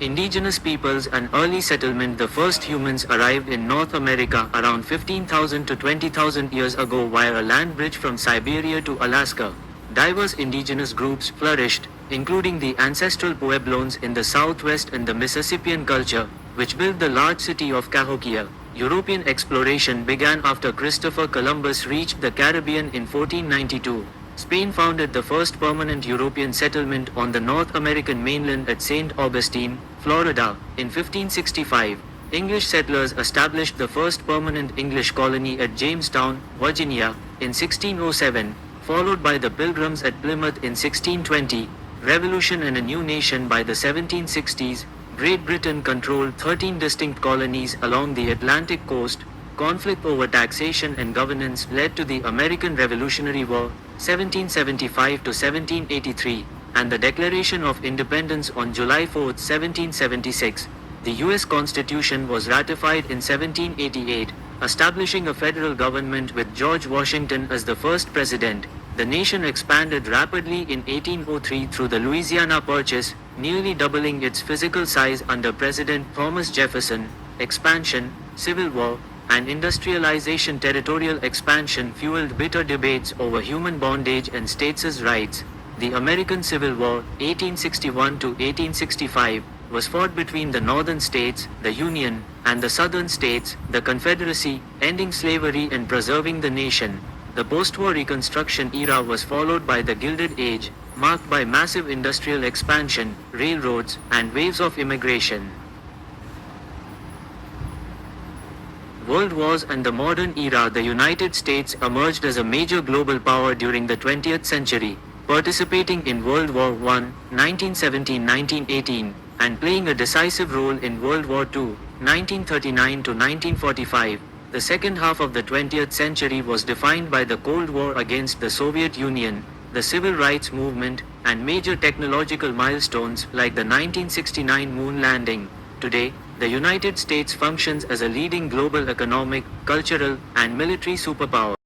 Indigenous peoples and early settlement. The first humans arrived in North America around 15,000 to 20,000 years ago via a land bridge from Siberia to Alaska. Diverse indigenous groups flourished, including the ancestral Pueblones in the southwest and the Mississippian culture, which built the large city of Cahokia. European exploration began after Christopher Columbus reached the Caribbean in 1492. Spain founded the first permanent European settlement on the North American mainland at St. Augustine, Florida, in 1565. English settlers established the first permanent English colony at Jamestown, Virginia, in 1607, followed by the Pilgrims at Plymouth in 1620. Revolution and a new nation by the 1760s. Great Britain controlled 13 distinct colonies along the Atlantic coast. Conflict over taxation and governance led to the American Revolutionary War, 1775 to 1783, and the Declaration of Independence on July 4, 1776. The U.S. Constitution was ratified in 1788, establishing a federal government with George Washington as the first president. The nation expanded rapidly in 1803 through the Louisiana Purchase, nearly doubling its physical size under President Thomas Jefferson. Expansion, Civil War, and industrialization. Territorial expansion fueled bitter debates over human bondage and states' rights. The American Civil War, 1861 to 1865, was fought between the northern states, the Union, and the southern states, the Confederacy, ending slavery and preserving the nation. The post-war Reconstruction era was followed by the Gilded Age, marked by massive industrial expansion, railroads, and waves of immigration. World Wars and the modern era. The United States emerged as a major global power during the 20th century, participating in World War I, 1917-1918, and playing a decisive role in World War II, 1939 to 1945. The second half of the 20th century was defined by the Cold War against the Soviet Union, the Civil Rights Movement, and major technological milestones like the 1969 moon landing. Today, the United States functions as a leading global economic, cultural, and military superpower.